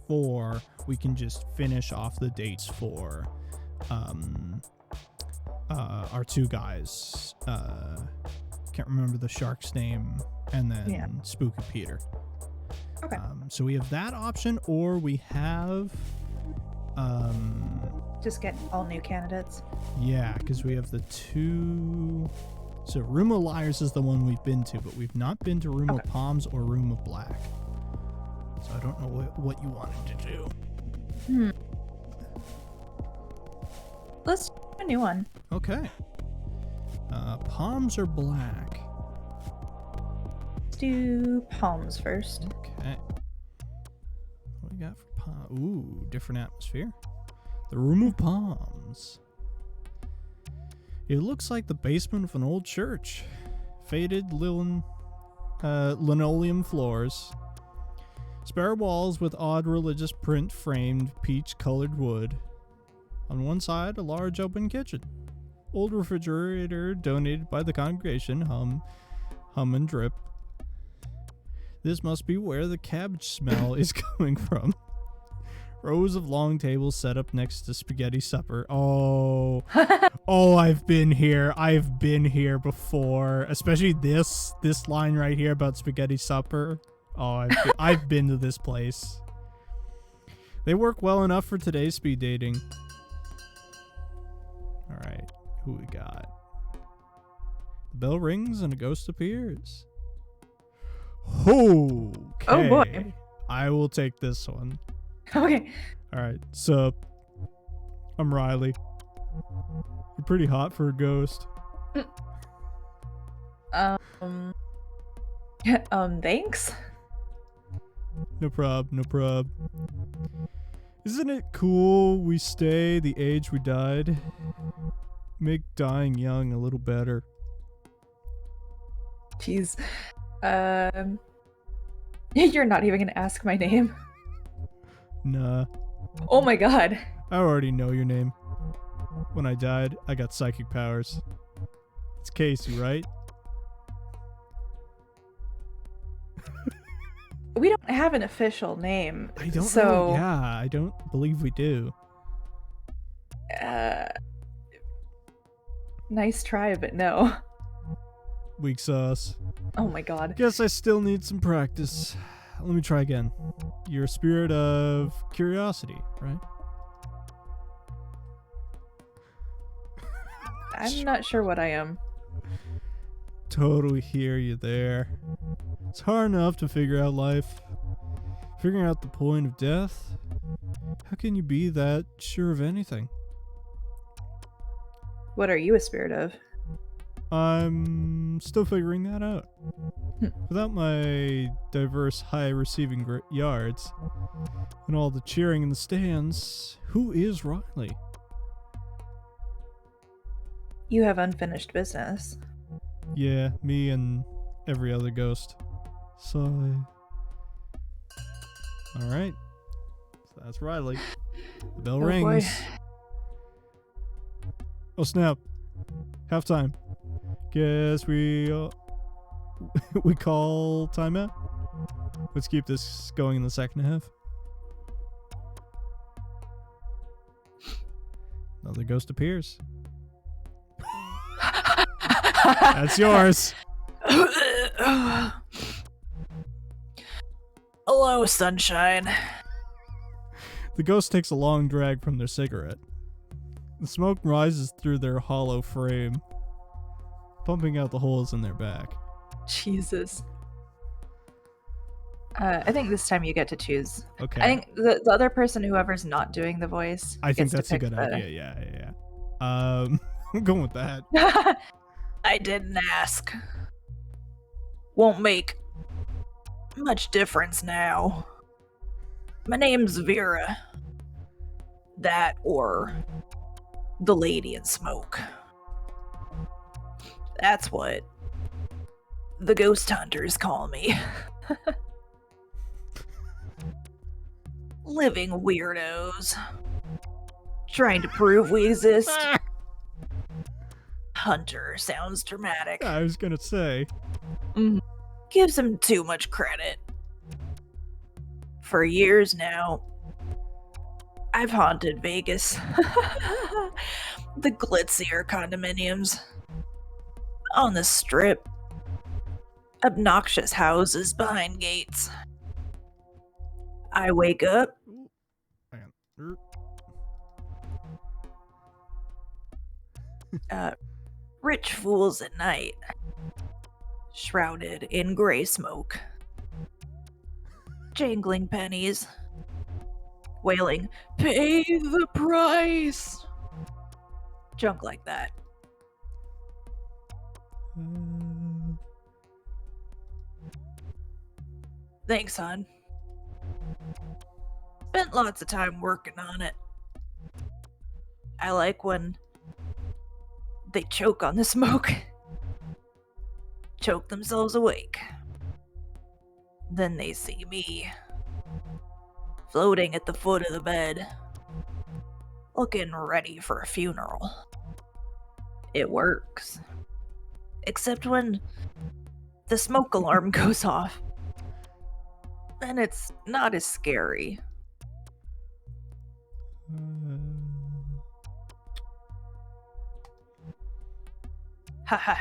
or we can just finish off the dates for our two guys. Can't remember the shark's name, and then Spooky Peter. Okay. So we have that option, or we have just get all new candidates. Yeah, because we have the two. So Room of Liars is the one we've been to, but we've not been to Room of Palms or Room of Black. So I don't know what you wanted to do. Let's do a new one. Okay. Palms or Black? Let's do Palms first. Okay. What we got for Palms? Ooh, different atmosphere. The Room of Palms. It looks like the basement of an old church. Faded linoleum floors. Spare walls with odd religious print framed peach-colored wood. On one side, a large open kitchen. Old refrigerator donated by the congregation. Hum and drip. This must be where the cabbage smell is coming from. Rows of long tables set up next to spaghetti supper. Oh, I've been here. I've been here before. Especially this line right here about spaghetti supper. Oh, I've been to this place. They work well enough for today's speed dating. All right, who we got? The bell rings and a ghost appears. Okay. Oh boy. I will take this one. Okay. All right, sup? I'm Riley. You're pretty hot for a ghost. Thanks. No prob. Isn't it cool we stay the age we died? Make dying young a little better. Jeez. You're not even gonna ask my name. Nah. Oh my god. I already know your name. When I died, I got psychic powers. It's Casey, right? We don't have an official name. I don't know. Yeah, I don't believe we do. Nice try, but no. Weak sauce. Oh my god. Guess I still need some practice. Let me try again. You're a spirit of curiosity, right? I'm not sure what I am. Totally hear you there. It's hard enough to figure out life. Figuring out the point of death? How can you be that sure of anything? What are you a spirit of? I'm still figuring that out. Without my diverse high receiving yards and all the cheering in the stands, who is Riley? You have unfinished business. Yeah, me and every other ghost. Sigh. Alright. So that's Riley. The bell rings. Boy. Oh snap. Halftime. Guess we call timeout. Let's keep this going in the second half. Another ghost appears. That's yours. Hello, sunshine. The ghost takes a long drag from their cigarette. The smoke rises through their hollow frame, pumping out the holes in their back. Jesus. I think this time you get to choose. Okay. I think the other person, whoever's not doing the voice, I think gets that's to a pick good the... idea. Yeah. I'm going with that. I didn't ask. Won't make much difference now. My name's Vera. That or the Lady in Smoke. That's what the ghost hunters call me. Living weirdos. Trying to prove we exist. Hunter sounds dramatic. I was gonna say. Gives him too much credit. For years now, I've haunted Vegas. The glitzier condominiums. On the strip. Obnoxious houses behind gates. I wake up. Ooh, hang on. Rich fools at night. Shrouded in gray smoke. Jangling pennies. Wailing, "Pay the price!" Junk like that. Thanks, hon. Spent lots of time working on it. I like when they choke on the smoke. Choke themselves awake. Then they see me. Floating at the foot of the bed. Looking ready for a funeral. It works. Except when the smoke alarm goes off. Then it's not as scary. Haha.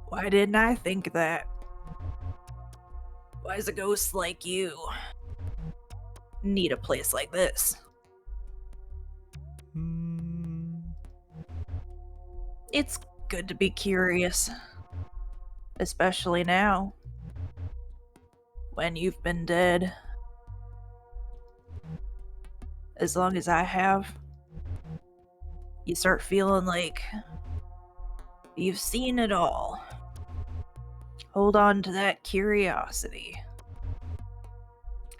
Why didn't I think of that? Why's a ghost like you need a place like this? It's good to be curious. Especially now. When you've been dead. As long as I have. You start feeling like you've seen it all. Hold on to that curiosity.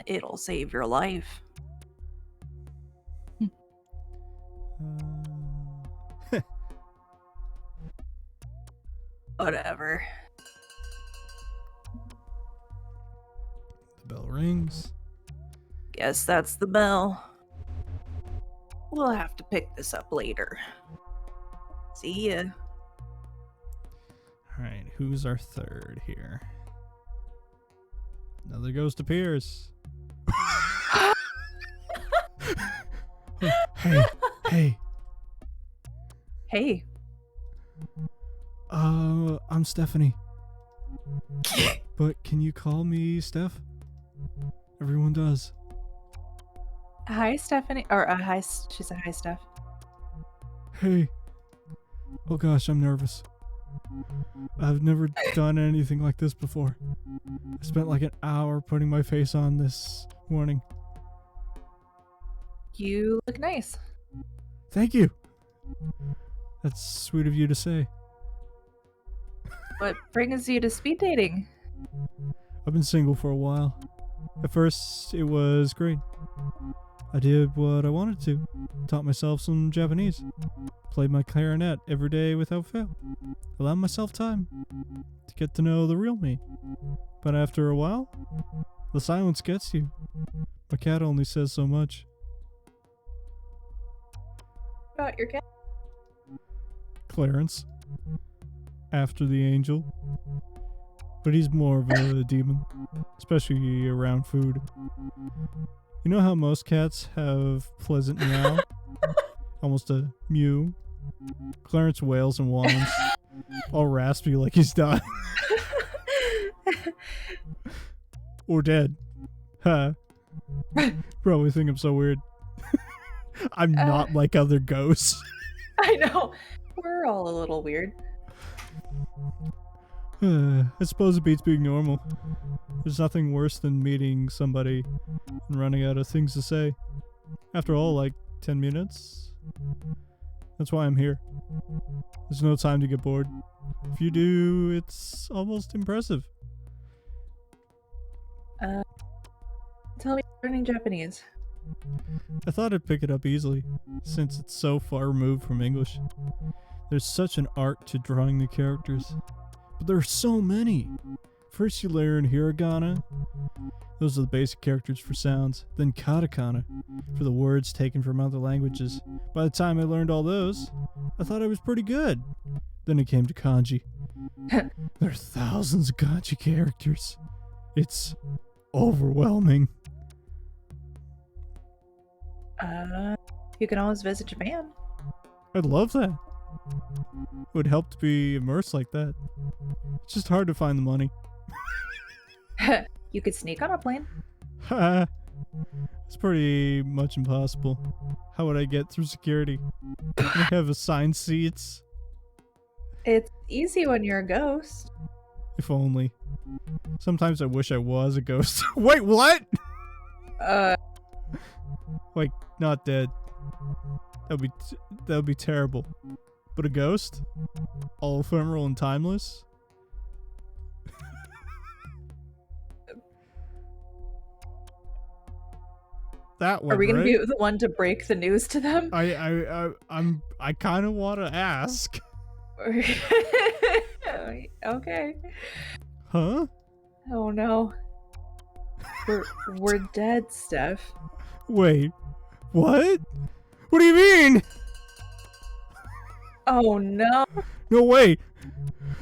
It'll save your life. Whatever. The bell rings. Guess that's the bell. We'll have to pick this up later. See ya. Alright, who's our third here? Another ghost appears. Hey. Hey. I'm Stephanie. But can you call me Steph? Everyone does. Hi, Stephanie. Or, hi, she said hi, Steph. Hey. Oh gosh, I'm nervous. I've never done anything like this before. I spent like an hour putting my face on this morning. You look nice. Thank you. That's sweet of you to say. What brings you to speed dating? I've been single for a while. At first, it was great. I did what I wanted to. Taught myself some Japanese. Played my clarinet every day without fail. Allowed myself time to get to know the real me. But after a while, the silence gets you. My cat only says so much. About your cat? Clarence. After the angel. But he's more of a demon. Especially around food. You know how most cats have pleasant meow? Almost a mew. Clarence wails and whines. All raspy like he's dying. Or dead. Huh. Probably think I'm so weird. I'm not like other ghosts. I know. We're all a little weird. I suppose it beats being normal. There's nothing worse than meeting somebody and running out of things to say. After all, like 10 minutes? That's why I'm here. There's no time to get bored. If you do, it's almost impressive. Tell me you're learning Japanese. I thought I'd pick it up easily, since it's so far removed from English. There's such an art to drawing the characters. But there are so many. First you learn hiragana. Those are the basic characters for sounds. Then katakana, for the words taken from other languages. By the time I learned all those, I thought I was pretty good. Then it came to kanji. There are thousands of kanji characters. It's overwhelming. You can always visit Japan. I'd love that. It would help to be immersed like that. It's just hard to find the money. You could sneak on a plane. Ha! It's pretty much impossible. How would I get through security? I have assigned seats. It's easy when you're a ghost. If only. Sometimes I wish I was a ghost. Wait, what? Like, not dead. That would be terrible. But a ghost? All ephemeral and timeless? That one. Are we gonna right? be the one to break the news to them? I kind of want to ask. Okay. Huh? Oh no. We're dead, Steph. Wait. What? What do you mean? Oh no. No way.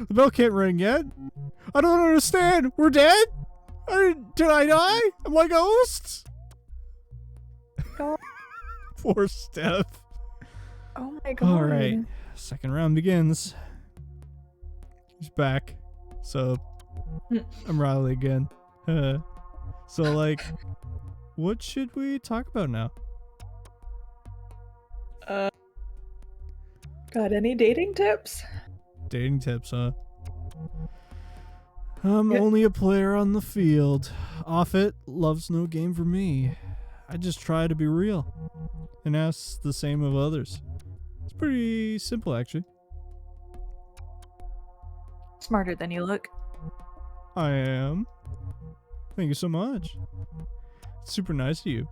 The bell can't ring yet. I don't understand. We're dead? Did I die? Am I ghosts? God. Poor Steph. Oh my god. All right. Second round begins. He's back. So I'm Riley again. So like, what should we talk about now? Got any dating tips? Dating tips, huh? I'm only a player on the field. Off it, love's no game for me. I just try to be real and ask the same of others. It's pretty simple, actually. Smarter than you look. I am. Thank you so much. It's super nice of you.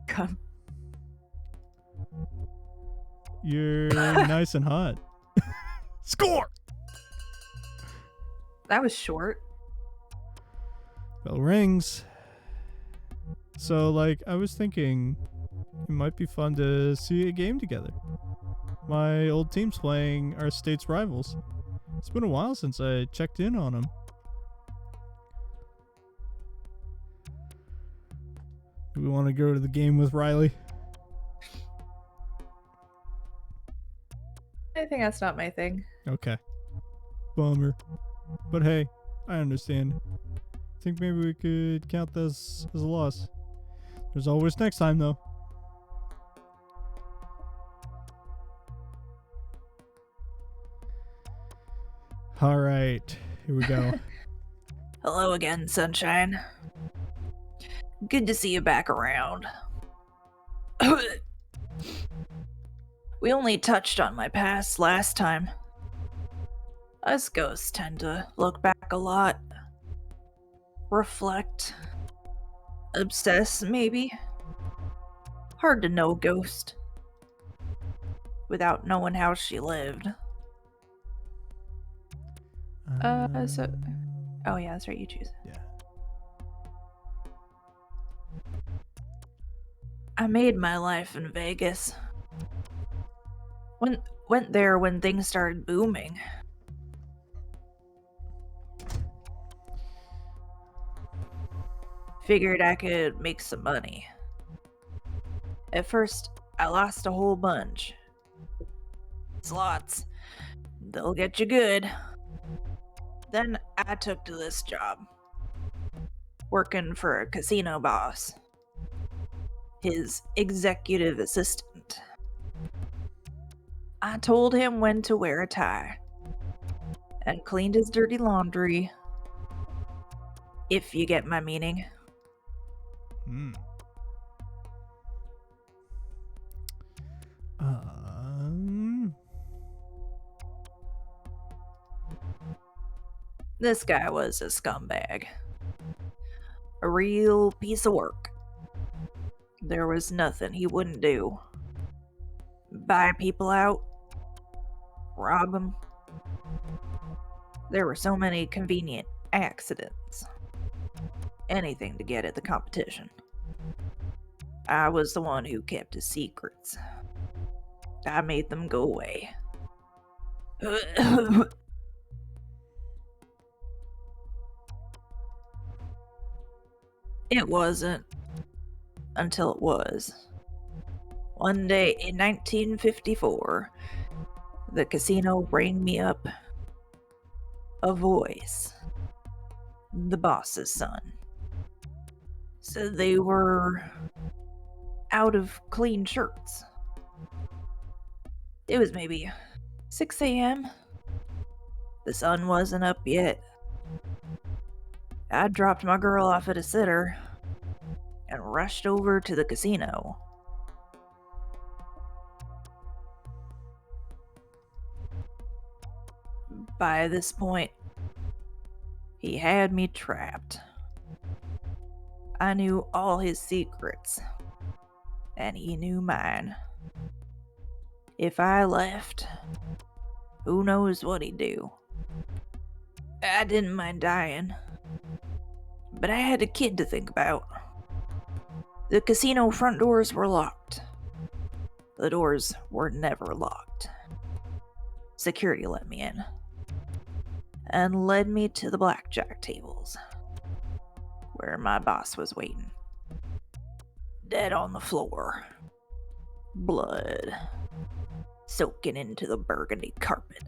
Come. You're nice and hot. Score! That was short. Bell rings. So, like, I was thinking it might be fun to see a game together. My old team's playing our state's rivals. It's been a while since I checked in on them. Do we want to go to the game with Riley? I think that's not my thing. Okay. Bummer. But hey, I understand. Think maybe we could count this as a loss. There's always next time, though. All right, here we go. Hello again, sunshine. Good to see you back around. We only touched on my past last time. Us ghosts tend to look back a lot. Reflect. Obsess, maybe. Hard to know ghost. Without knowing how she lived. Oh yeah, that's right, you choose. Yeah. I made my life in Vegas. Went there when things started booming. Figured I could make some money. At first, I lost a whole bunch. Slots. They'll get you good. Then I took to this job. Working for a casino boss. His executive assistant. I told him when to wear a tie. And cleaned his dirty laundry. If you get my meaning. Hmm. This guy was a scumbag. A real piece of work. There was nothing he wouldn't do. Buy people out. Rob them. There were so many convenient accidents. Anything to get at the competition. I was the one who kept his secrets. I made them go away. It wasn't until it was. One day in 1954, the casino rang me up a voice. The boss's son said they were out of clean shirts. It was maybe 6 a.m. The sun wasn't up yet. I dropped my girl off at a sitter and rushed over to the casino. By this point, he had me trapped. I knew all his secrets, and he knew mine. If I left, who knows what he'd do. I didn't mind dying, but I had a kid to think about. The casino front doors were locked. The doors were never locked. Security let me in and led me to the blackjack tables, where my boss was waiting. Dead on the floor. Blood soaking into the burgundy carpet.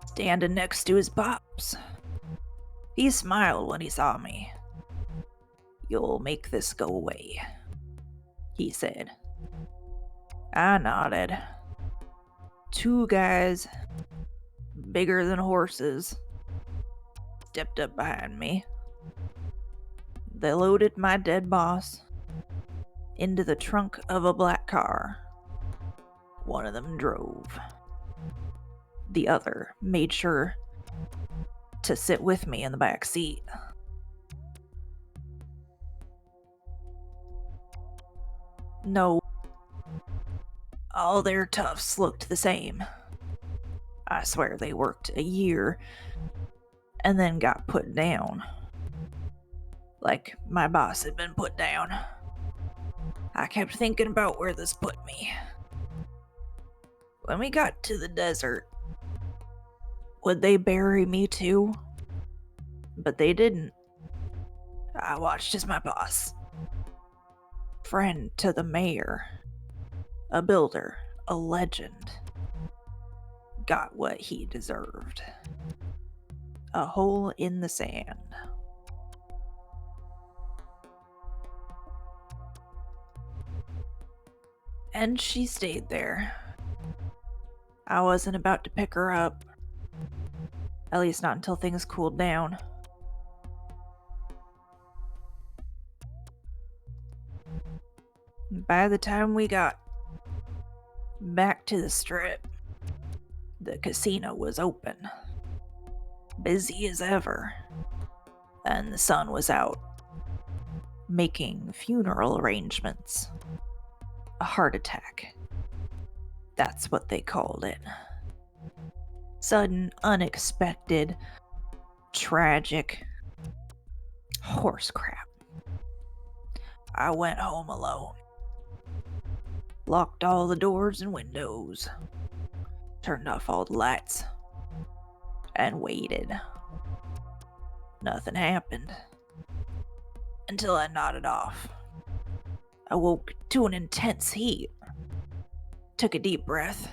Standing next to his pops. He smiled when he saw me. "You'll make this go away," he said. I nodded. Two guys, bigger than horses, stepped up behind me. They loaded my dead boss into the trunk of a black car. One of them drove. The other made sure to sit with me in the back seat. No, all their toughs looked the same. I swear they worked a year and then got put down. Like my boss had been put down. I kept thinking about where this put me. When we got to the desert, would they bury me too? But they didn't. I watched as my boss, friend to the mayor, a builder, a legend, got what he deserved. A hole in the sand. And she stayed there. I wasn't about to pick her up. At least not until things cooled down. By the time we got back to the strip, the casino was open. Busy as ever. And the sun was out, making funeral arrangements. A heart attack. That's what they called it. Sudden, unexpected, tragic horse crap. I went home alone. Locked all the doors and windows. Turned off all the lights. And waited. Nothing happened. Until I nodded off. I woke to an intense heat. Took a deep breath.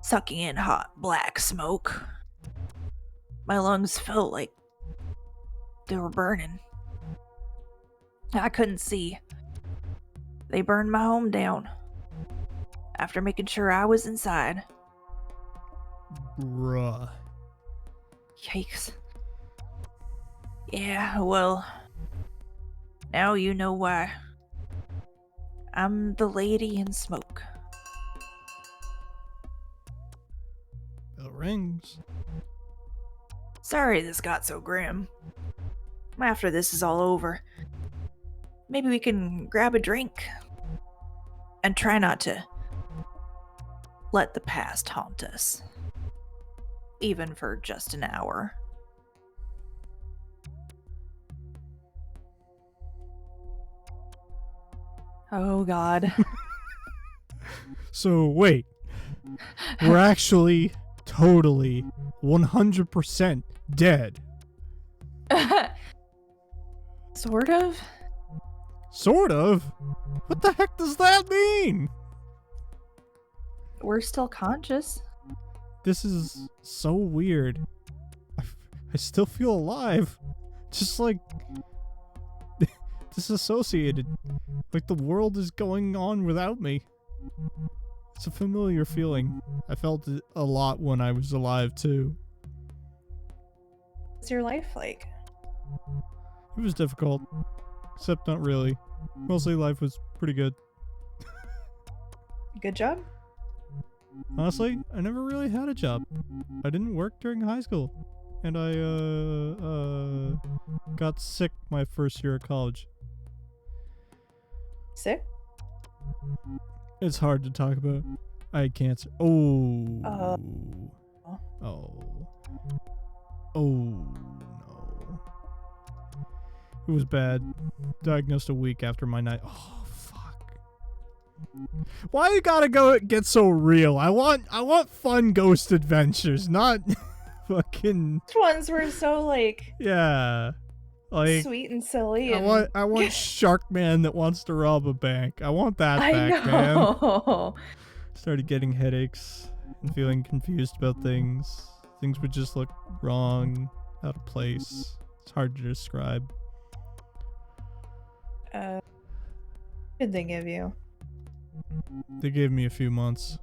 Sucking in hot black smoke. My lungs felt like they were burning. I couldn't see. They burned my home down. After making sure I was inside. Bruh. Yikes. Yeah, well, now you know why. I'm the lady in smoke. Bell rings. Sorry this got so grim. After this is all over, maybe we can grab a drink and try not to let the past haunt us. Even for just an hour. Oh God. So wait, we're actually totally 100% dead. Sort of. Sort of? What the heck does that mean? We're still conscious. This is so weird. I still feel alive. Just like disassociated. Like the world is going on without me. It's a familiar feeling. I felt it a lot when I was alive too. What's your life like? It was difficult. Except not really. Mostly life was pretty good. Good job? Honestly, I never really had a job. I didn't work during high school. And I got sick my first year of college. Sick? It's hard to talk about. I had cancer. Oh. Oh. Oh, no. It was bad. Diagnosed a week after my night. Oh, fuck. Why you gotta get so real? I want fun ghost adventures, not fucking... Which ones were so, like... Yeah. Like, sweet and silly. I want Shark Man that wants to rob a bank. I want that back, I man. know. Started getting headaches and feeling confused about things. Things would just look wrong, out of place. It's hard to describe. Did they give you? They gave me a few months.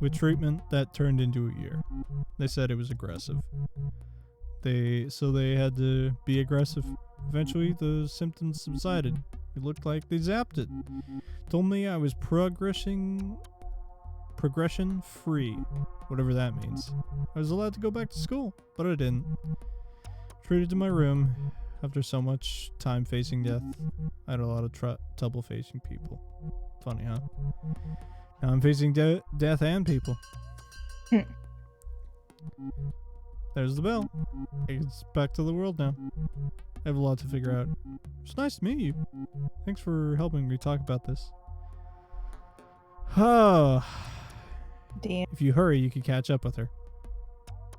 With treatment, that turned into a year. They said it was aggressive. So they had to be aggressive. Eventually, the symptoms subsided. It looked like they zapped it. Told me I was progression free, whatever that means. I was allowed to go back to school, but I didn't. Treated to my room. After so much time facing death, I had a lot of trouble facing people. Funny, huh? Now I'm facing death and people. There's the bell. It's back to the world now. I have a lot to figure out. It's nice to meet you. Thanks for helping me talk about this. Oh. Damn. If you hurry, you can catch up with her.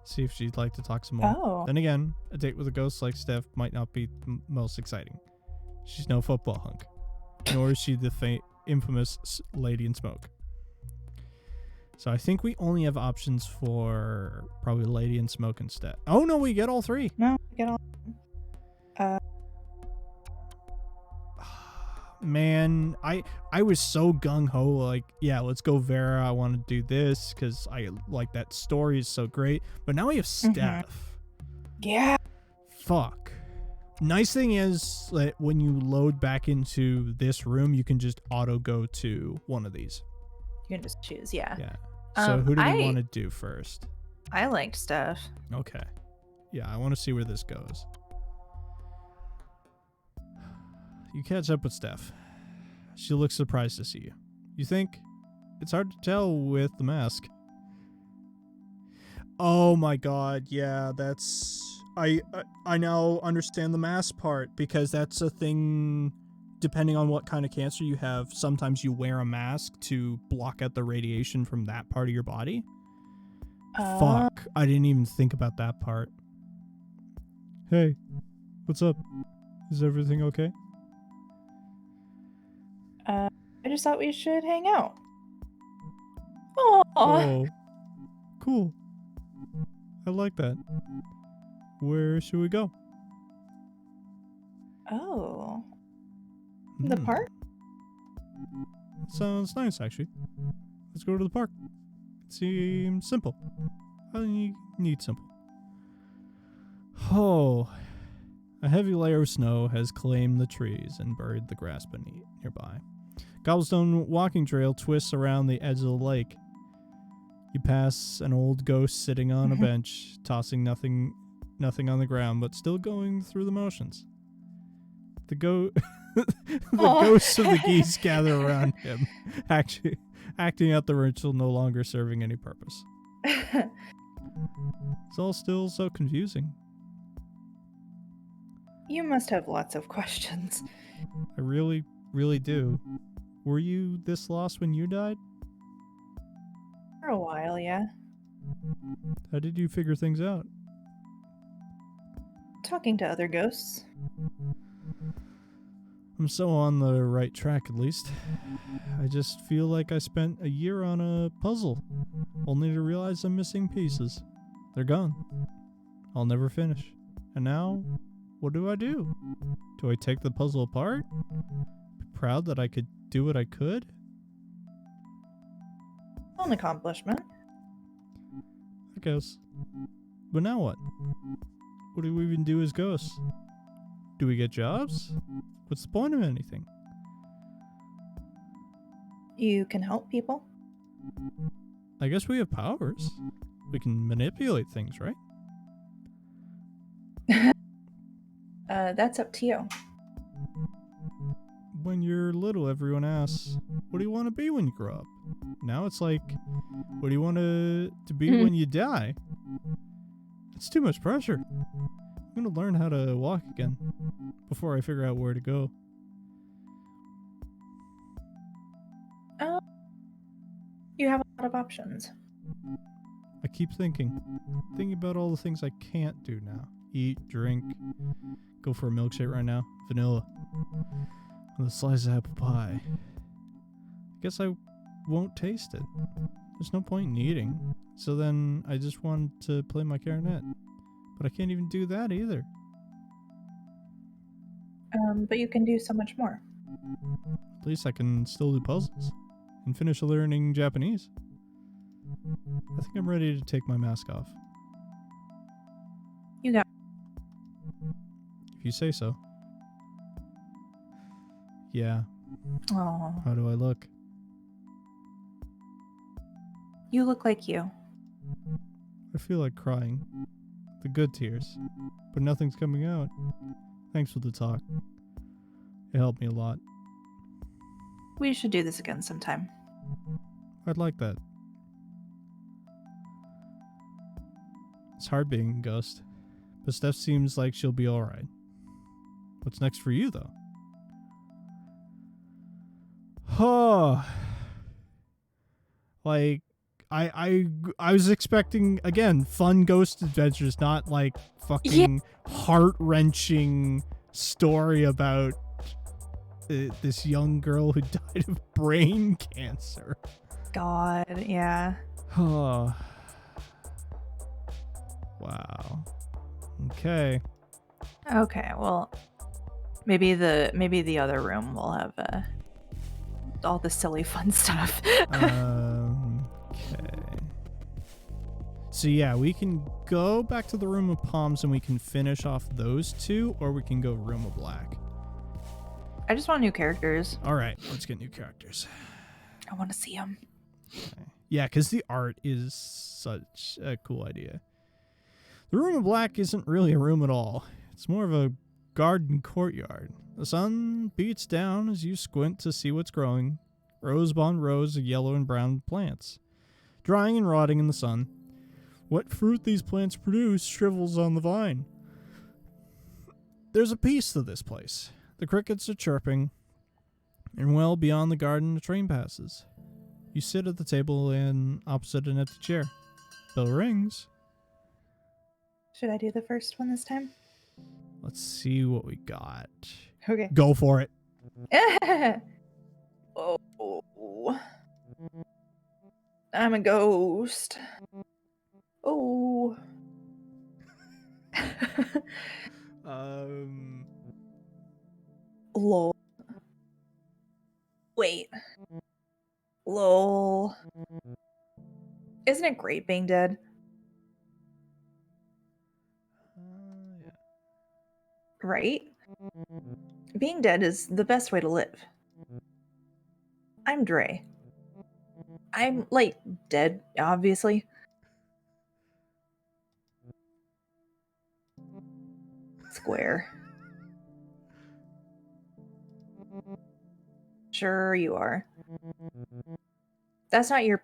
See if she'd like to talk some more. Oh. Then again, a date with a ghost like Steph might not be most exciting. She's no football hunk. Nor is she the infamous Lady in Smoke. So I think we only have options for probably Lady in Smoke instead. Oh no, we get all three. No, we get all... Man, I was so gung-ho, like, yeah, let's go Vera, I want to do this, because I like that story is so great. But now we have Steph. Yeah. Fuck. Nice thing is that when you load back into this room, you can just auto go to one of these. You can just choose, yeah. Yeah. So who do we want to do first? I liked Steph. Okay. Yeah, I want to see where this goes. You catch up with Steph. She looks surprised to see you. You think? It's hard to tell with the mask. Oh my god, yeah, that's... I now understand the mask part, because that's a thing, depending on what kind of cancer you have, sometimes you wear a mask to block out the radiation from that part of your body. Fuck, I didn't even think about that part. Hey, what's up? Is everything okay? I just thought we should hang out. Aww. Oh, cool. I like that. Where should we go? Oh. The park? Sounds nice, actually. Let's go to the park. It seems simple. I need simple. Oh. A heavy layer of snow has claimed the trees and buried the grass beneath nearby. Cobblestone walking trail twists around the edge of the lake. You pass an old ghost sitting on a bench, tossing nothing on the ground, but still going through the motions. The ghosts of the geese gather around him, acting out the ritual, no longer serving any purpose. It's all still so confusing. You must have lots of questions. I really, really do. Were you this lost when you died? For a while, yeah. How did you figure things out? Talking to other ghosts. I'm so on the right track, at least. I just feel like I spent a year on a puzzle, only to realize I'm missing pieces. They're gone. I'll never finish. And now, what do? Do I take the puzzle apart? Be proud that I could do what I could? An accomplishment. I guess. But now what? What do we even do as ghosts? Do we get jobs? What's the point of anything? You can help people. I guess we have powers. We can manipulate things, right? That's up to you. When you're little, everyone asks, what do you want to be when you grow up? Now it's like, what do you want to be when you die? It's too much pressure. I'm going to learn how to walk again before I figure out where to go. You have a lot of options. I keep thinking about all the things I can't do now. Eat, drink, go for a milkshake right now. Vanilla. With a slice of apple pie. I guess I won't taste it. There's no point in eating. So then I just want to play my clarinet. But I can't even do that either. But you can do so much more. At least I can still do puzzles. And finish learning Japanese. I think I'm ready to take my mask off. You got. If you say so. Yeah. Oh, How do I look? you look like you. I feel like crying. The good tears. But nothing's coming out. Thanks for the talk. It helped me a lot. We should do this again sometime. I'd like that. It's hard being a ghost. But Steph seems like she'll be alright. What's next for you, though? Oh. Like, I was expecting, again, fun ghost adventures, not like fucking heart-wrenching story about this young girl who died of brain cancer. God, yeah. Oh. Wow. Okay. Okay, well, maybe the other room will have all the silly fun stuff. Okay. So yeah, we can go back to the Room of Palms and we can finish off those two, or we can go Room of Black. I just want new characters. All right, let's get new characters. I want to see them. Okay. Yeah, because the art is such a cool idea. The Room of Black isn't really a room at all. It's more of a garden courtyard. The sun beats down as you squint to see what's growing. Rows upon rows of yellow and brown plants, drying and rotting in the sun. What fruit these plants produce shrivels on the vine. There's a peace to this place. The crickets are chirping, and well beyond the garden a train passes. You sit at the table and opposite an empty chair. Bell rings. Should I do the first one this time? Let's see what we got. Okay. Go for it. Oh, I'm a ghost. Oh. Lol. Wait. Lol. Isn't it great being dead? Yeah. Right? Being dead is the best way to live. I'm Dre. I'm, like, dead, obviously. Square. Sure you are. That's not your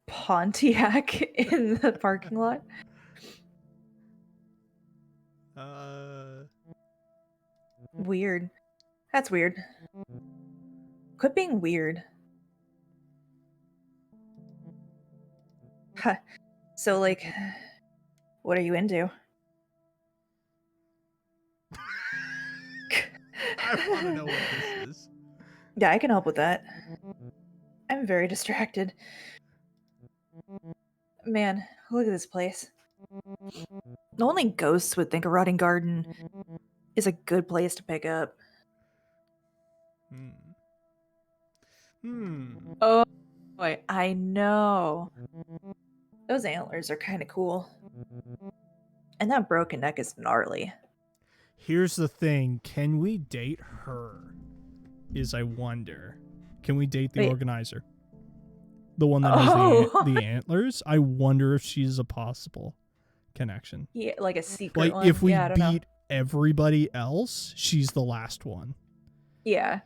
Pontiac in the parking lot? Weird. That's weird. Quit being weird. So, like, what are you into? I want to know what this is. Yeah, I can help with that. I'm very distracted. Man, look at this place. Only ghosts would think a rotting garden is a good place to pick up. Hmm. Hmm. Oh, boy, I know. Those antlers are kind of cool. And that broken neck is gnarly. Here's the thing. Can we date her? I wonder. Can we date the Wait. organizer? The one that has the antlers? I wonder if she's a possible connection. Yeah, like a secret Like, one. if we Yeah, I don't know. beat everybody else, she's the last one. Yeah.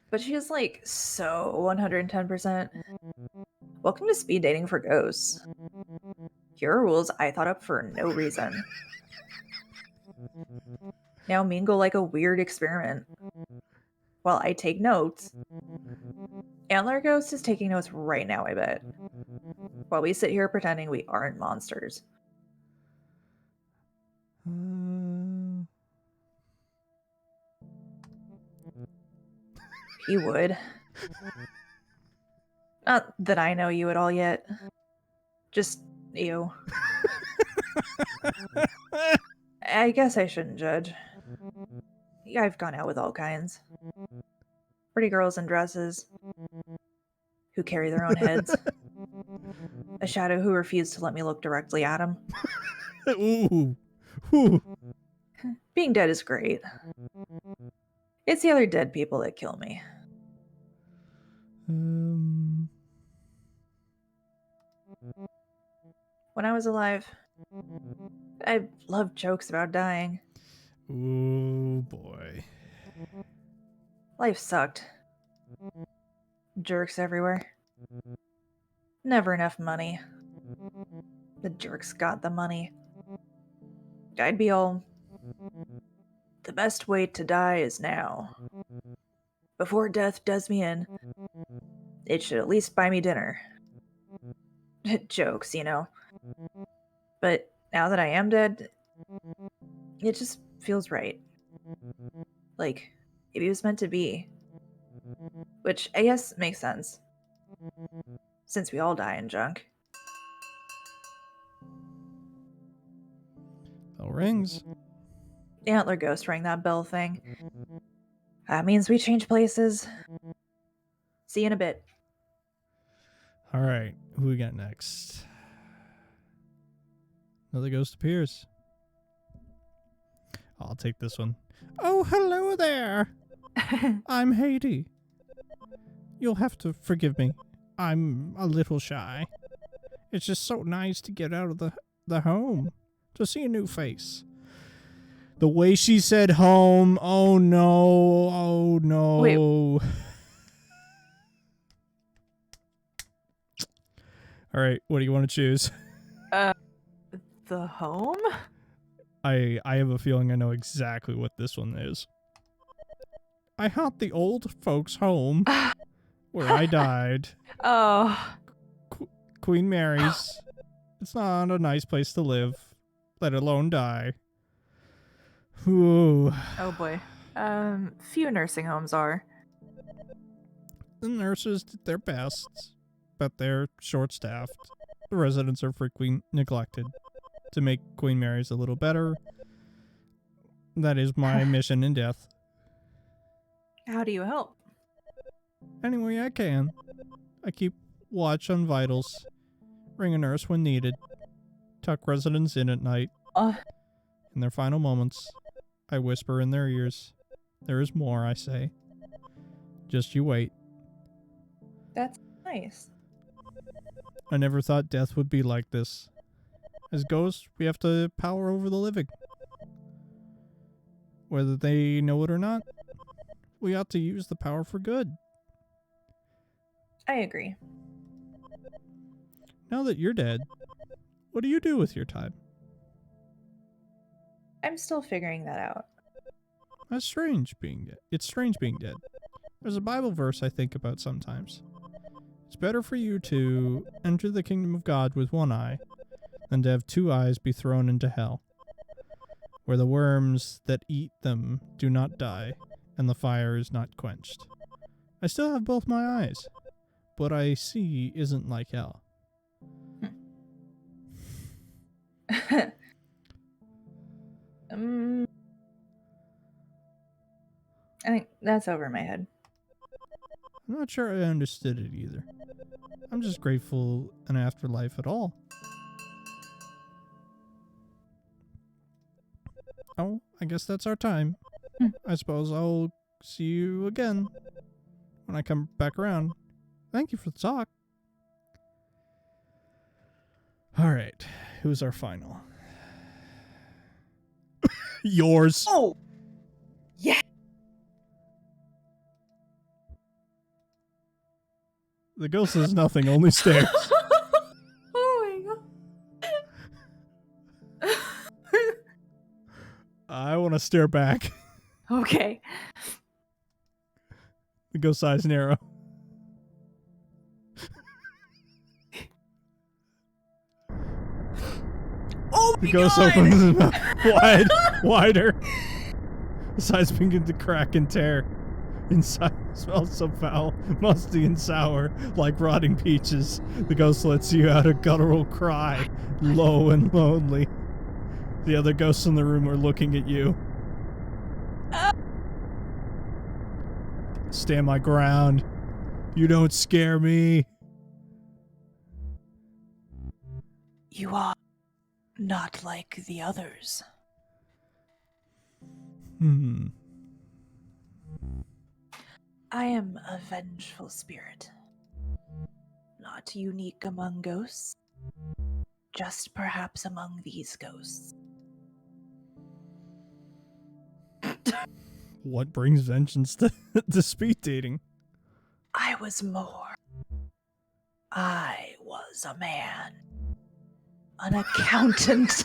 But she's like so 110%. Welcome to speed dating for ghosts. Here are rules I thought up for no reason. Now mingle like a weird experiment. While I take notes. Antler Ghost is taking notes right now, I bet. While we sit here pretending we aren't monsters. He would. Not that I know you at all yet. Just you. I guess I shouldn't judge. I've gone out with all kinds. Pretty girls in dresses. Who carry their own heads. A shadow who refused to let me look directly at him. Ooh. Ooh. Being dead is great. It's the other dead people that kill me. When I was alive, I loved jokes about dying. Ooh, boy. Life sucked. Jerks everywhere. Never enough money. The jerks got the money. I'd be all... The best way to die is now. Before death does me in, it should at least buy me dinner. Jokes, you know. But now that I am dead, it just feels right. Like, if it was meant to be. Which I guess makes sense. Since we all die in junk. Bell rings. The Antler Ghost rang that bell thing. That means we change places. See you in a bit. All right. Who we got next? Another ghost appears. I'll take this one. Oh, hello there. I'm Haiti. You'll have to forgive me. I'm a little shy. It's just so nice to get out of the home. To see a new face. The way she said home. Oh, no. Oh, no. Wait. All right. What do you want to choose? The home? I have a feeling I know exactly what this one is. I haunt the old folks' home where I died. Oh. Queen Mary's. It's not a nice place to live, let alone die. Ooh. Oh boy. Few nursing homes are. The nurses did their best, but they're short-staffed. The residents are frequently neglected. To make Queen Mary's a little better, that is my mission in death. How do you help? Any way I can. I keep watch on vitals, ring a nurse when needed, tuck residents in at night. In their final moments, I whisper in their ears, there is more, I say. Just you wait. That's nice. I never thought death would be like this. As ghosts, we have to power over the living. Whether they know it or not, we ought to use the power for good. I agree. Now that you're dead, what do you do with your time? I'm still figuring that out. It's strange being dead. It's strange being dead. There's a Bible verse I think about sometimes. It's better for you to enter the kingdom of God with one eye and to have 2 eyes be thrown into hell, where the worms that eat them do not die, and the fire is not quenched. I still have both my eyes. What I see isn't like hell. I think that's over my head. I'm not sure I understood it either. I'm just grateful an afterlife at all. Oh, I guess that's our time. I suppose I'll see you again when I come back around. Thank you for the talk. Alright, who's our final? Yours. Oh! Yeah! The ghost says nothing, only stares. Oh my god. I want to stare back. Okay. The ghost eyes narrow. Oh The my ghost god! opens his mouth wider. His eyes begin to crack and tear. Inside smells so foul, musty and sour, like rotting peaches. The ghost lets you out a guttural cry, low and lonely. The other ghosts in the room are looking at you. Stand my ground. You don't scare me. You are not like the others. I am a vengeful spirit. Not unique among ghosts, just perhaps among these ghosts. What brings vengeance to speed dating? I was more. I was a man. An accountant.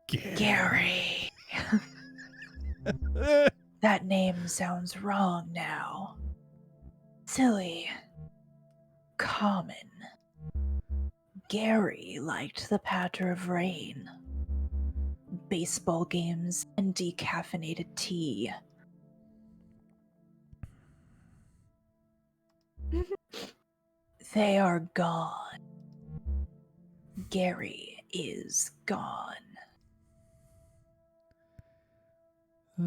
Gary. That name sounds wrong now. Silly. Common. Gary liked the patter of rain, baseball games, and decaffeinated tea. They are gone. Gary is gone. Oh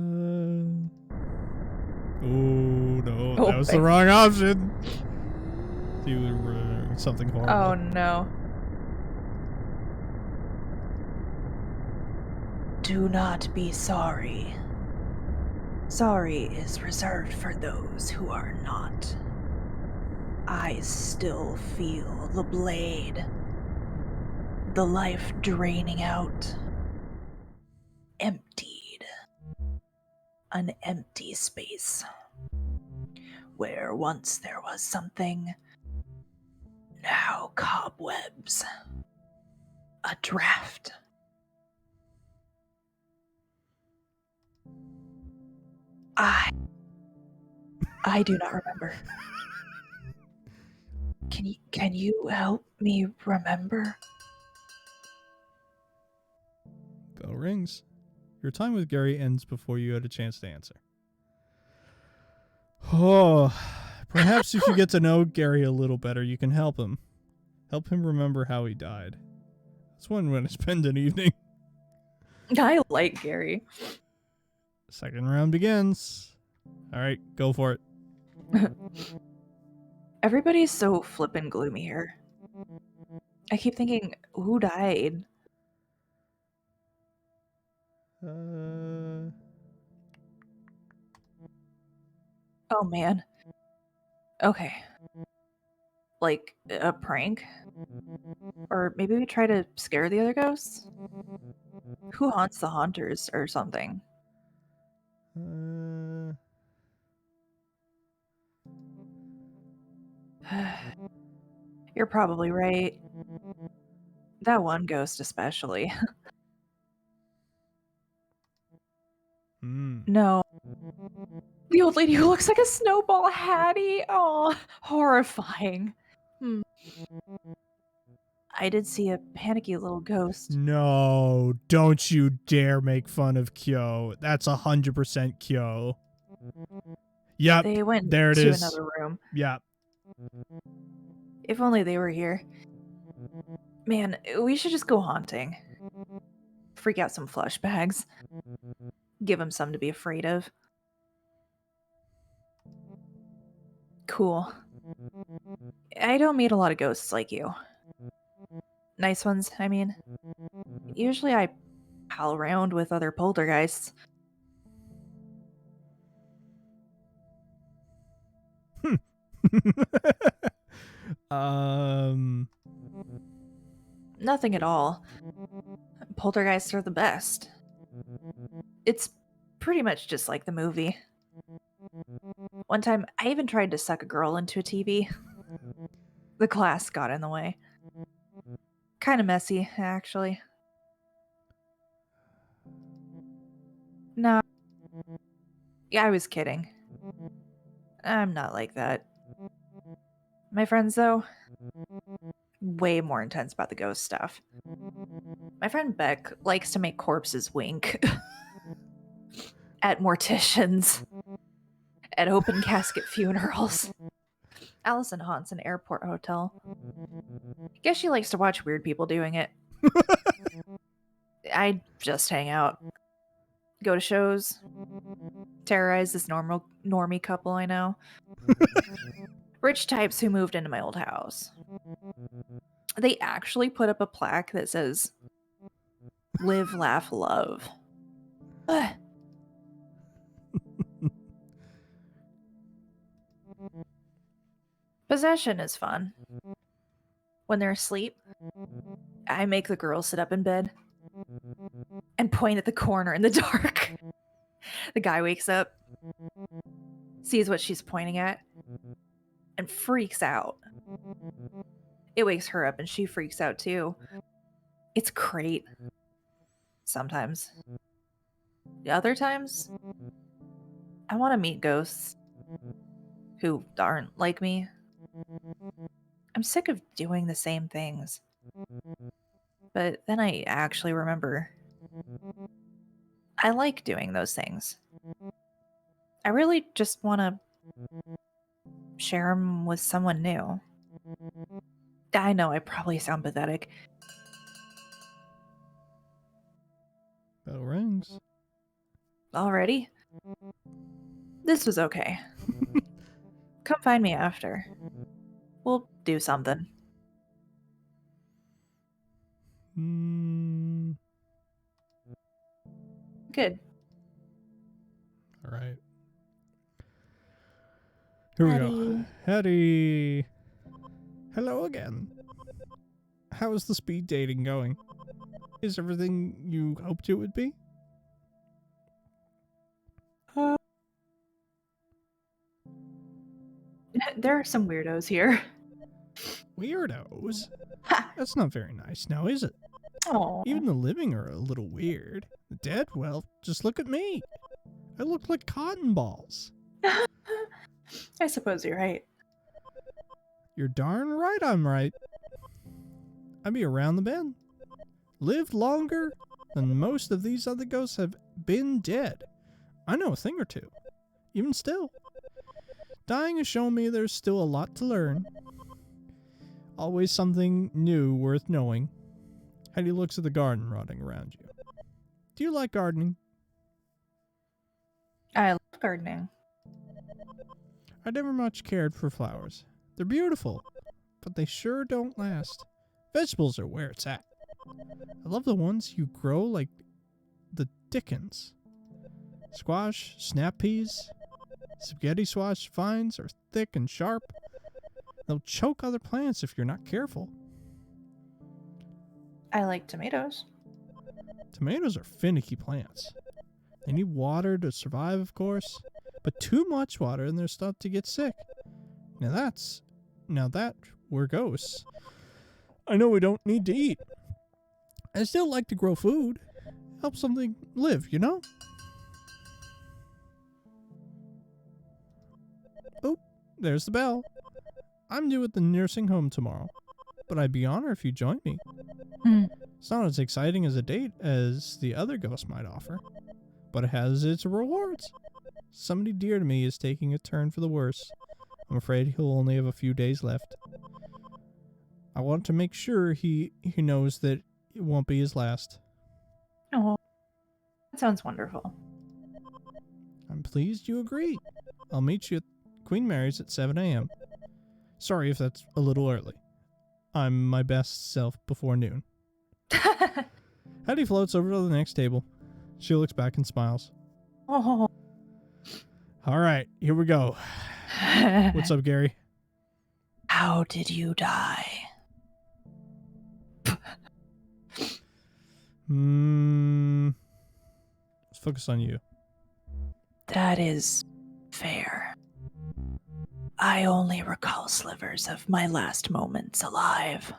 no, Oh, that was the thank- wrong option. You were something horrible. Oh no. Do not be sorry. Sorry is reserved for those who are not. I still feel the blade. The life draining out. Emptied. An empty space. Where once there was something, now cobwebs. A draft. I do not remember. Can you help me remember? Bell rings. Your time with Gary ends before you had a chance to answer. Oh, perhaps if you get to know Gary a little better, you can help him. Help him remember how he died. That's one way to spend an evening. I like Gary. Second round begins. All right, go for it. Everybody's so flippin' gloomy here. I keep thinking, who died? Oh man. Okay. Like a prank? Or maybe we try to scare the other ghosts? Who haunts the haunters or something? You're probably right. That one ghost especially. No. The old lady who looks like a snowball Hattie. Oh, horrifying. I did see a panicky little ghost. No, don't you dare make fun of Kyo. That's 100% Kyo. Yep, They went there it to is. another room. Yep. If only they were here. Man, we should just go haunting. Freak out some flush bags. Give them something to be afraid of. Cool. I don't meet a lot of ghosts like you. Nice ones, I mean. Usually I pal around with other poltergeists. Nothing at all. Poltergeists are the best. It's pretty much just like the movie. One time, I even tried to suck a girl into a TV. The class got in the way. Kinda messy, actually. No. Yeah, I was kidding. I'm not like that. My friends, though, way more intense about the ghost stuff. My friend Beck likes to make corpses wink. At morticians. At open casket funerals. Allison haunts an airport hotel. Guess she likes to watch weird people doing it. I just hang out. Go to shows. Terrorize this normie couple I know. Rich types who moved into my old house. They actually put up a plaque that says, "Live, laugh, love." Ugh. Possession is fun. When they're asleep, I make the girls sit up in bed and point at the corner in the dark. The guy wakes up, sees what she's pointing at, and freaks out. It wakes her up and she freaks out too. It's great. Sometimes. The other times, I want to meet ghosts who aren't like me. I'm sick of doing the same things. But then I actually remember I like doing those things. I really just want to share them with someone new. I know I probably sound pathetic. Bell rings. Already? This was okay. Come find me after. We'll do something. Good. All right. Here we go. Hetty. Hello again. How is the speed dating going? Is everything you hoped it would be? There are some weirdos here. Weirdos? Ha! That's not very nice now, is it? Aw. Even the living are a little weird. The dead, well, just look at me. I look like cotton balls. I suppose you're right. You're darn right I'm right. I'd be around the bend. Lived longer than most of these other ghosts have been dead. I know a thing or two. Even still. Dying has shown me there's still a lot to learn. Always something new worth knowing. Hetty looks at the garden rotting around you. Do you like gardening? I love gardening. I never much cared for flowers. They're beautiful, but they sure don't last. Vegetables are where it's at. I love the ones you grow like the dickens. Squash, snap peas, spaghetti squash vines are thick and sharp. They'll choke other plants if you're not careful. I like tomatoes. Tomatoes are finicky plants. They need water to survive, of course, but too much water and they're starting to get sick. Now that we're ghosts, I know we don't need to eat. I still like to grow food. Help something live, you know? Oh, there's the bell. I'm due at the nursing home tomorrow, but I'd be honored if you joined me. Hmm. It's not as exciting as a date as the other ghost might offer, but it has its rewards. Somebody dear to me is taking a turn for the worse. I'm afraid he'll only have a few days left. I want to make sure he knows that it won't be his last. Oh, that sounds wonderful. I'm pleased you agree. I'll meet you at Queen Mary's at 7 a.m. Sorry if that's a little early. I'm my best self before noon. Hetty floats over to the next table. She looks back and smiles. Oh. All right, here we go. What's up, Gary? How did you die? Let's focus on you. That is fair. I only recall slivers of my last moments alive.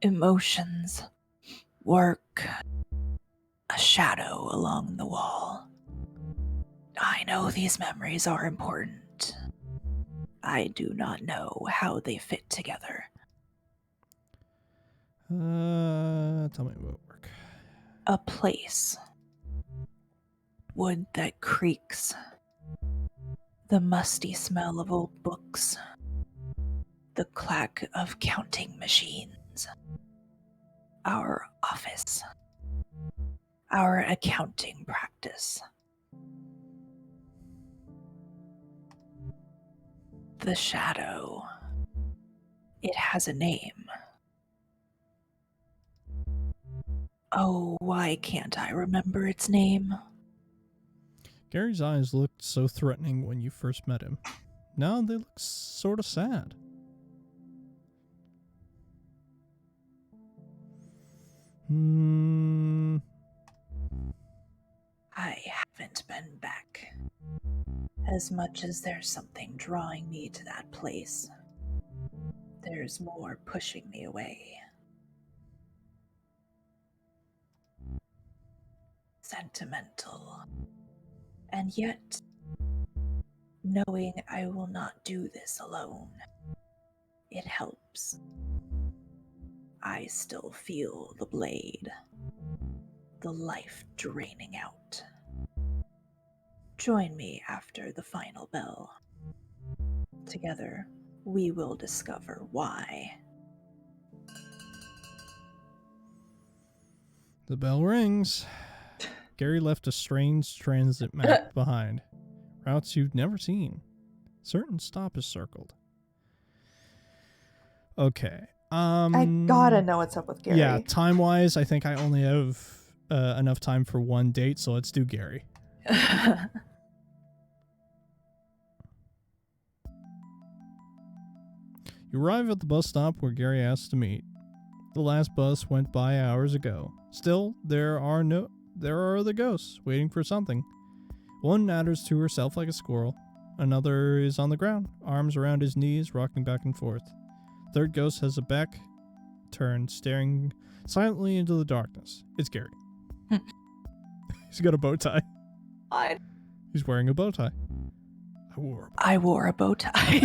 Emotions, work, a shadow along the wall. I know these memories are important. I do not know how they fit together. Tell me about work. A place. Wood that creaks. The musty smell of old books. The clack of counting machines. Our office. Our accounting practice. The shadow. It has a name. Oh, why can't I remember its name? Gary's eyes looked so threatening when you first met him. Now they look sort of sad. I haven't been back. As much as there's something drawing me to that place, there's more pushing me away. Sentimental. And yet, knowing I will not do this alone, it helps. I still feel the blade, the life draining out. Join me after the final bell. Together, we will discover why. The bell rings. Gary left a strange transit map behind. Routes you've never seen. Certain stop is circled. Okay. I gotta know what's up with Gary. Yeah, time-wise, I think I only have enough time for one date, so let's do Gary. You arrive at the bus stop where Gary asked to meet. The last bus went by hours ago. Still, there are other ghosts waiting for something. One natters to herself like a squirrel. Another is on the ground, arms around his knees, rocking back and forth. Third ghost has a back turned, staring silently into the darkness. It's Gary. He's got a bow tie. What? He's wearing a bow tie. I wore a bow tie.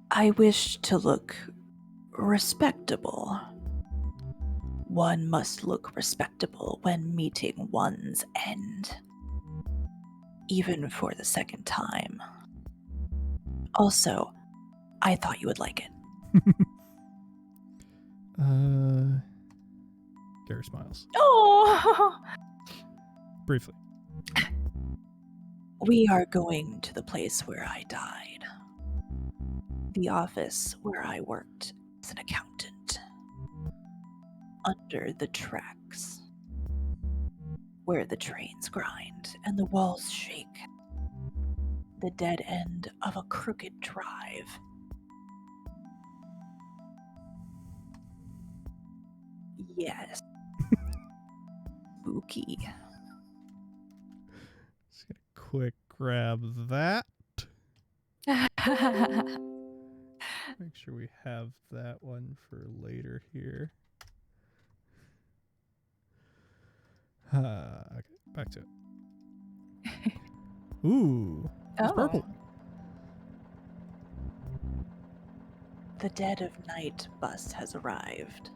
I wish to look respectable. One must look respectable when meeting one's end. Even for the second time. Also, I thought you would like it. Gary smiles. Oh! Briefly. We are going to the place where I died. The office where I worked as an accountant. Under the tracks. Where the trains grind and the walls shake. The dead end of a crooked drive. Yes. Spooky. Just gonna quick grab that. Make sure we have that one for later here. Okay, back to it. Ooh, it's purple. The dead of night bus has arrived.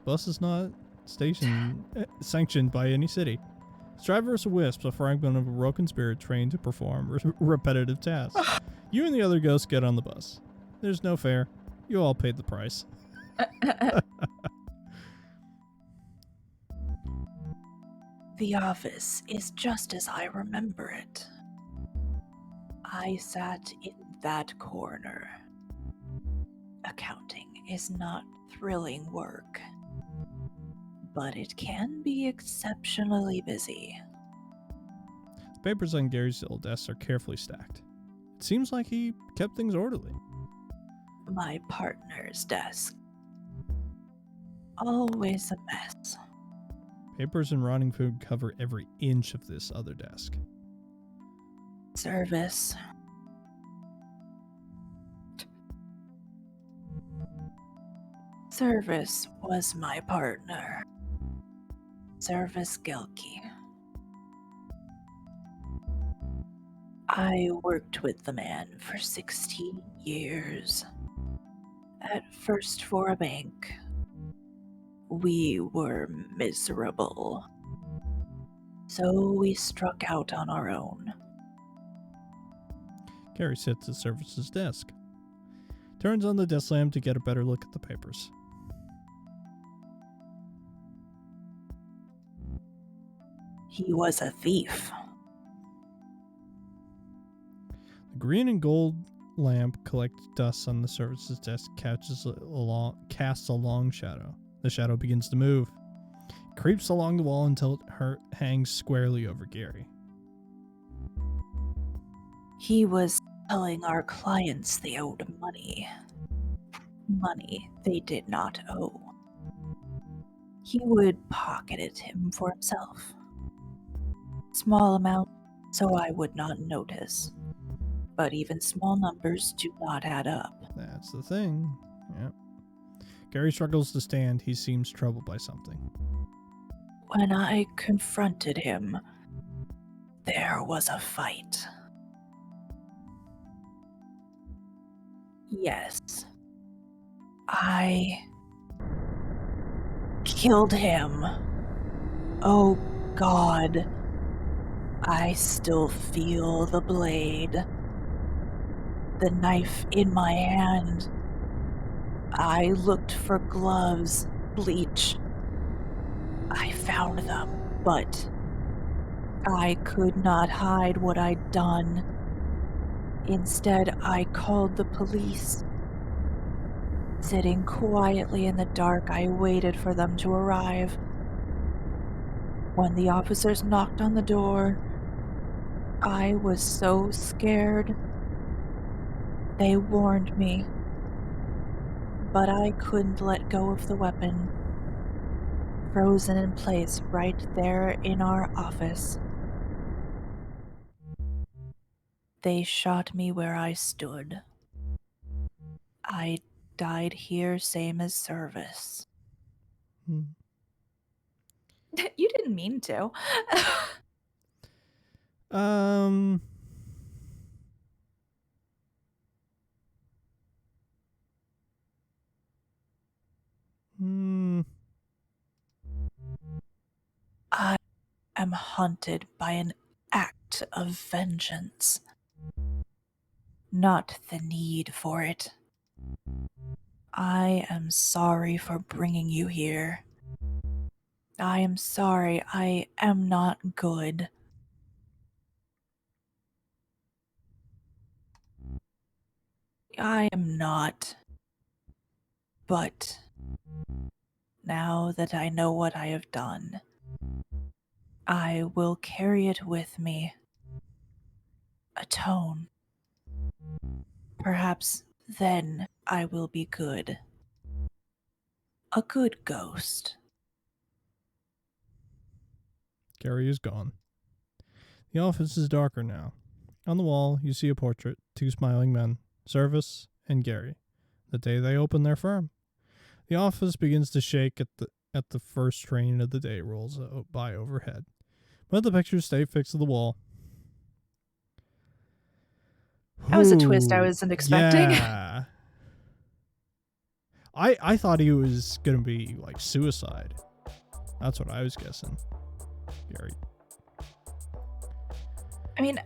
Bus is not sanctioned by any city. Its driver is a wisp, a fragment of a broken spirit trained to perform repetitive tasks. You and the other ghosts get on the bus. There's no fare. You all paid the price. The office is just as I remember it. I sat in that corner. Accounting is not thrilling work, but it can be exceptionally busy. The papers on Gary's old desk are carefully stacked. It seems like he kept things orderly. My partner's desk. Always a mess. Papers and rotting food cover every inch of this other desk. Service. Service was my partner. Service Gelke. I worked with the man for 16 years. At first for a bank. We were miserable. So we struck out on our own. Gary sits at Service's desk. Turns on the desk lamp to get a better look at the papers. He was a thief. The green and gold lamp collects dust on the Service's desk, casts a long shadow. The shadow begins to move. It creeps along the wall until it hangs squarely over Gary. He was telling our clients they owed money. Money they did not owe. He would pocket it for himself. Small amount, so I would not notice. But even small numbers do not add up. That's the thing. Yep. Gary struggles to stand. He seems troubled by something. When I confronted him, there was a fight. Yes. I killed him. Oh God. I still feel the blade. The knife in my hand. I looked for gloves, bleach. I found them, but I could not hide what I'd done. Instead, I called the police. Sitting quietly in the dark, I waited for them to arrive. When the officers knocked on the door, I was so scared. They warned me, but I couldn't let go of the weapon. Frozen in place right there in our office. They shot me where I stood. I died here, same as Service. You didn't mean to. I am haunted by an act of vengeance. Not the need for it. I am sorry for bringing you here. I am sorry, I am not good. I am not. But now that I know what I have done, I will carry it with me. Atone. Perhaps then I will be good. A good ghost. Gary is gone. The office is darker now. On the wall, you see a portrait, two smiling men, Service and Gary, the day they opened their firm. The office begins to shake at the first train of the day rolls by overhead. But the pictures stay fixed to the wall. That was a twist I Ooh, wasn't expecting. Yeah. I thought he was gonna be like suicide. That's what I was guessing. Gary. I mean,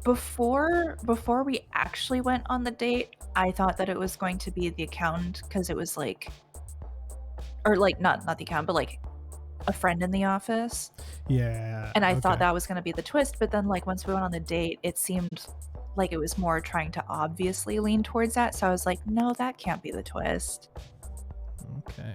before we actually went on the date, I thought that it was going to be the accountant because it was like, or like not the accountant, but like a friend in the office. Yeah. And I thought okay. that was going to be the twist, but then like once we went on the date, it seemed like it was more trying to obviously lean towards that. So I was like, no, that can't be the twist. Okay.